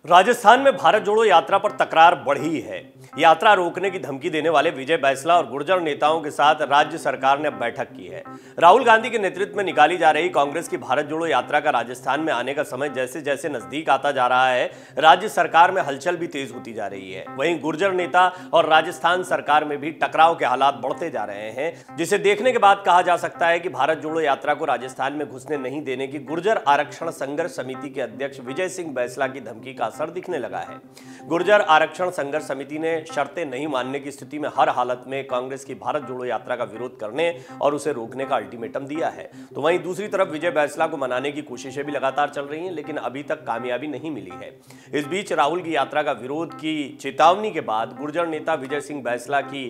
राजस्थान में भारत जोड़ो यात्रा पर तकरार बढ़ी है। यात्रा रोकने की धमकी देने वाले विजय बैंसला और गुर्जर नेताओं के साथ राज्य सरकार ने बैठक की है। राहुल गांधी के नेतृत्व में निकाली जा रही कांग्रेस की भारत जोड़ो यात्रा का राजस्थान में आने का समय जैसे जैसे नजदीक आता जा रहा है, राज्य सरकार में हलचल भी तेज होती जा रही है। वहीं गुर्जर नेता और राजस्थान सरकार में भी टकराव के हालात बढ़ते जा रहे हैं, जिसे देखने के बाद कहा जा सकता है कि भारत जोड़ो यात्रा को राजस्थान में घुसने नहीं देने की गुर्जर आरक्षण संघर्ष समिति के अध्यक्ष विजय सिंह बैंसला की धमकी का असर दिखने लगा है। गुर्जर आरक्षण संघर्ष समिति ने शर्तें नहीं मानने की स्थिति में हर हालत में कांग्रेस की भारत जोड़ो यात्रा का विरोध करने और उसे रोकने का अल्टीमेटम दिया है। तो वहीं दूसरी तरफ विजय बैंसला को मनाने की कोशिशें भी लगातार चल रही हैं, लेकिन अभी तक कामयाबी नहीं मिली है। इस बीच राहुल की यात्रा का विरोध की चेतावनी के बाद गुर्जर नेता विजय सिंह बैंसला की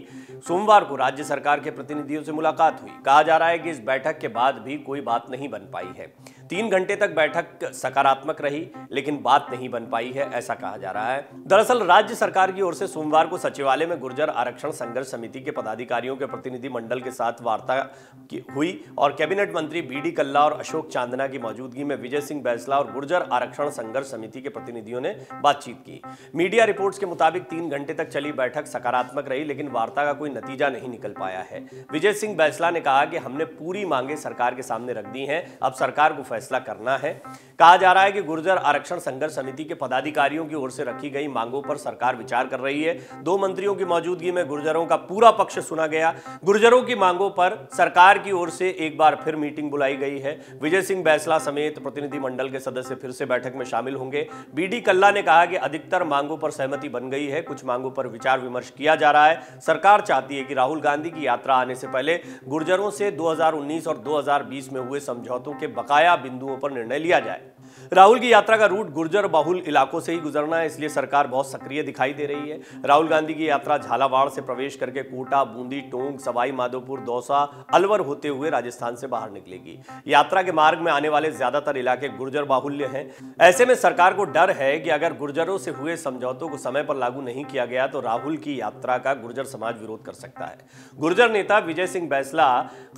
सोमवार को राज्य सरकार के प्रतिनिधियों से मुलाकात हुई। कहा जा रहा है कि इस बैठक के बाद भी कोई बात नहीं बन पाई है। 3 घंटे तक बैठक सकारात्मक रही, लेकिन बात नहीं बन पाई है, ऐसा कहा जा रहा है। दरअसल राज्य सरकार की ओर से सोमवार को सचिवालय में गुर्जर आरक्षण संघर्ष समिति के पदाधिकारियों के प्रतिनिधि मंडल के साथ वार्ता हुई और कैबिनेट मंत्री बीडी कल्ला और अशोक चांदना की मौजूदगी में विजय सिंह बैंसला और गुर्जर आरक्षण संघर्ष समिति के प्रतिनिधियों ने बातचीत की। मीडिया रिपोर्ट्स के मुताबिक 3 घंटे तक चली बैठक सकारात्मक रही, लेकिन वार्ता का कोई नतीजा नहीं निकल पाया है। विजय सिंह बैंसला ने कहा कि हमने पूरी मांगे सरकार के सामने रख दी हैं, अब सरकार को फैसला करना है। कहा जा रहा है कि गुर्जर आरक्षण संघर्ष समिति के पदाधिकारियों की ओर से रखी गई मांगों पर सरकार विचार कर रही है। 2 मंत्रियों की मौजूदगी में गुर्जरों का पूरा पक्ष सुना गया। गुर्जरों की मांगों पर सरकार की ओर से एक बार फिर मीटिंग बुलाई गई है। विजय सिंह बैंसला समेत प्रतिनिधि मंडल के सदस्य फिर से बैठक में शामिल होंगे। बीडी कल्ला ने कहा कि अधिकतर मांगों पर सहमति बन गई है, कुछ मांगों पर विचार विमर्श किया जा रहा है। सरकार चाहती है कि राहुल गांधी की यात्रा आने से पहले गुर्जरों से 2019 और 2020 में हुए समझौतों के बकाया बिंदुओं पर निर्णय लिया जाए। राहुल की यात्रा का रूट गुर्जर बाहुल इलाकों से ही गुजरना है, इसलिए सरकार बहुत सक्रिय दिखाई दे रही है। राहुल गांधी की यात्रा झालावाड़ से प्रवेश करके कोटा, बूंदी, टोंक, सवाई माधोपुर, दौसा, अलवर होते हुए राजस्थान से बाहर निकलेगी। यात्रा के मार्ग में आने वाले ज्यादातर इलाके गुर्जर बाहुल्य हैं। ऐसे में सरकार को डर है कि अगर गुर्जरों से हुए समझौतों को समय पर लागू नहीं किया गया तो राहुल की यात्रा का गुर्जर समाज विरोध कर सकता है। गुर्जर नेता विजय सिंह बैंसला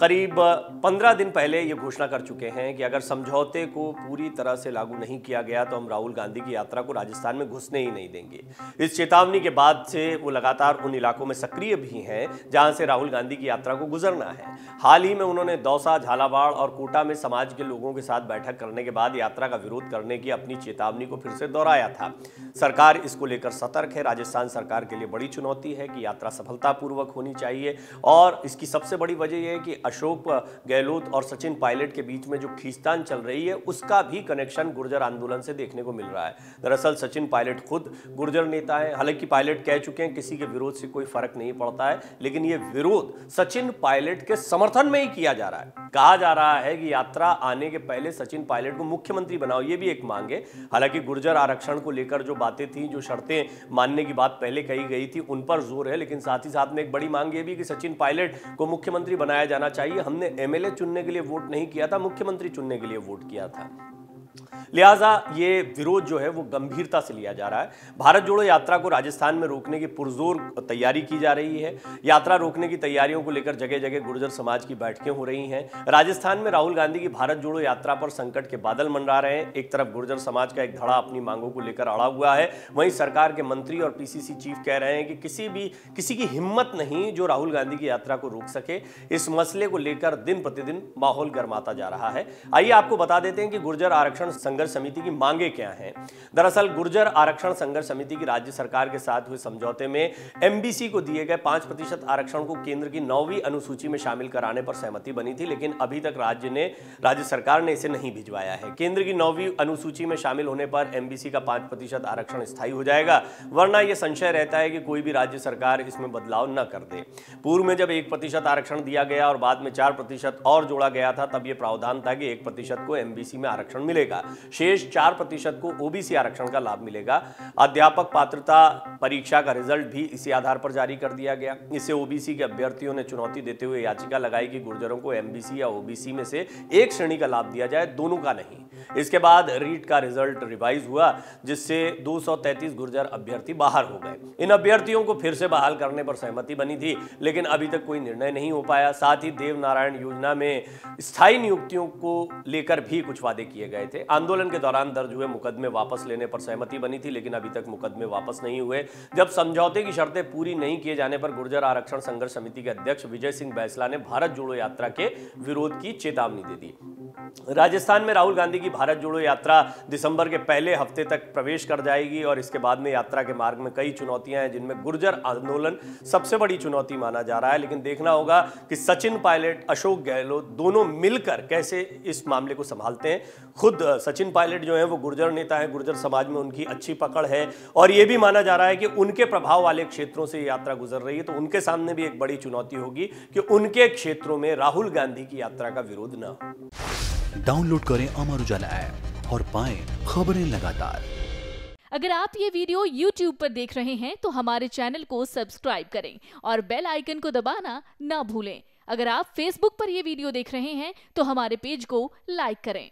करीब 15 दिन पहले यह घोषणा कर चुके हैं कि अगर समझौते को पूरी तरह से लागू नहीं किया गया तो हम राहुल गांधी की यात्रा को राजस्थान में घुसने ही नहीं देंगे। इस चेतावनी के बाद से वो लगातार उन इलाकों में सक्रिय भी हैं जहां से राहुल गांधी की यात्रा को गुजरना है। हाल ही में उन्होंने दौसा, झालावाड़ और कोटा में समाज के लोगों के साथ बैठक करने के बाद यात्रा का विरोध करने की अपनी चेतावनी को फिर से दोहराया था। सरकार इसको लेकर सतर्क है। राजस्थान सरकार के लिए बड़ी चुनौती है कि यात्रा सफलतापूर्वक होनी चाहिए और इसकी सबसे बड़ी वजह यह है कि अशोक गहलोत और सचिन पायलट के बीच में जो खींचतान चल रही है उसका भी कनेक्शन गुर्जर आंदोलन से देखने को मिल रहा है। दरअसल सचिन पायलट खुद गुर्जर नेता है। हालांकि पायलट कह चुके हैं किसी के विरोध से कोई फर्क नहीं पड़ता है, लेकिन यह विरोध सचिन पायलट के समर्थन में ही किया जा रहा है। कहा जा रहा है कि यात्रा आने के पहले सचिन पायलट को मुख्यमंत्री बनाओ, यह भी एक मांग है। हालांकि गुर्जर आरक्षण को लेकर जो बातें थी, जो शर्तें मानने की बात पहले कही गई थी, उन पर जोर है, लेकिन साथ ही साथ में एक बड़ी मांग यह भी कि सचिन पायलट को मुख्यमंत्री बनाया जाना चाहिए। हमने एमएलए चुनने के लिए वोट नहीं किया था, मुख्यमंत्री चुनने के लिए वोट किया था। लिहाजा ये विरोध जो है वो गंभीरता से लिया जा रहा है। भारत जोड़ो यात्रा को राजस्थान में रोकने की पुरजोर तैयारी की जा रही है। यात्रा रोकने की तैयारियों को लेकर जगह जगह गुर्जर समाज की बैठकें हो रही हैं। राजस्थान में राहुल गांधी की भारत जोड़ो यात्रा पर संकट के बादल मंडरा रहे हैं। एक तरफ गुर्जर समाज का एक धड़ा अपनी मांगों को लेकर अड़ा हुआ है, वहीं सरकार के मंत्री और पीसीसी चीफ कह रहे हैं कि किसी की हिम्मत नहीं जो राहुल गांधी की यात्रा को रोक सके। इस मसले को लेकर दिन प्रतिदिन माहौल गर्माता जा रहा है। आइए आपको बता देते हैं कि गुर्जर आरक्षण संघर्ष समिति की मांगे क्या हैं। दरअसल गुर्जर आरक्षण संघर्ष समिति की राज्य सरकार के साथ हुए समझौते में एमबीसी को दिए गए 5% आरक्षण को केंद्र की 9वीं अनुसूची में शामिल कराने पर सहमति बनी थी, लेकिन अभी तक राज्य सरकार ने इसे नहीं भिजवाया है। केंद्र की 9वीं अनुसूची में शामिल होने पर एमबीसी का 5% आरक्षण स्थायी हो जाएगा, वरना यह संशय रहता है कि कोई भी राज्य सरकार इसमें बदलाव न कर दे। पूर्व में जब 1% आरक्षण दिया गया और बाद में 4% और जोड़ा गया था, तब यह प्रावधान था कि 1% को एमबीसी में आरक्षण मिलेगा, शेष 4% को ओबीसी आरक्षण का लाभ मिलेगा। अध्यापक पात्रता परीक्षा का रिजल्ट भी इसी आधार पर जारी कर दिया गया। इससे ओबीसी के अभ्यर्थियों ने चुनौती देते हुए याचिका लगाई कि गुर्जरों को एमबीसी या ओबीसी में से एक श्रेणी का लाभ दिया जाए, दोनों का नहीं। इसके बाद रीट का रिजल्ट रिवाइज हुआ, जिससे 233 गुर्जर अभ्यर्थी बाहर हो गए। इन अभ्यर्थियों को फिर से बहाल करने पर सहमति बनी थी, लेकिन अभी तक कोई निर्णय नहीं हो पाया। साथ ही देव नारायण योजना में स्थायी नियुक्तियों को लेकर भी कुछ वादे किए गए थे। आंदोलन के दौरान दर्ज हुए मुकदमे वापस लेने पर सहमति बनी थी, लेकिन अभी तक मुकदमे वापस नहीं हुए। जब समझौते की शर्तें पूरी नहीं किए जाने पर गुर्जर आरक्षण संघर्ष समिति के अध्यक्ष विजय सिंह बैसला ने भारत जोड़ो यात्रा के विरोध की चेतावनी दे दी। राजस्थान में राहुल गांधी की भारत जोड़ो यात्रा दिसंबर के पहले हफ्ते तक प्रवेश कर जाएगी और इसके बाद में यात्रा के मार्ग में कई चुनौतियां हैं, जिनमें गुर्जर आंदोलन सबसे बड़ी चुनौती माना जा रहा है। लेकिन देखना होगा कि सचिन पायलट, अशोक गहलोत दोनों मिलकर कैसे इस मामले को संभालते हैं। खुद सचिन पायलट जो है वो गुर्जर नेता है, गुर्जर समाज में उनकी अच्छी पकड़ है और यह भी माना जा रहा है कि उनके प्रभाव वाले क्षेत्रों से यात्रा गुजर रही है, तो उनके सामने भी एक बड़ी चुनौती होगी कि उनके क्षेत्रों में राहुल गांधी की यात्रा का विरोध न हो। डाउनलोड करें अमर उजाला ऐप और पाएं खबरें लगातार। अगर आप ये वीडियो YouTube पर देख रहे हैं तो हमारे चैनल को सब्सक्राइब करें और बेल आइकन को दबाना ना भूलें। अगर आप Facebook पर ये वीडियो देख रहे हैं तो हमारे पेज को लाइक करें।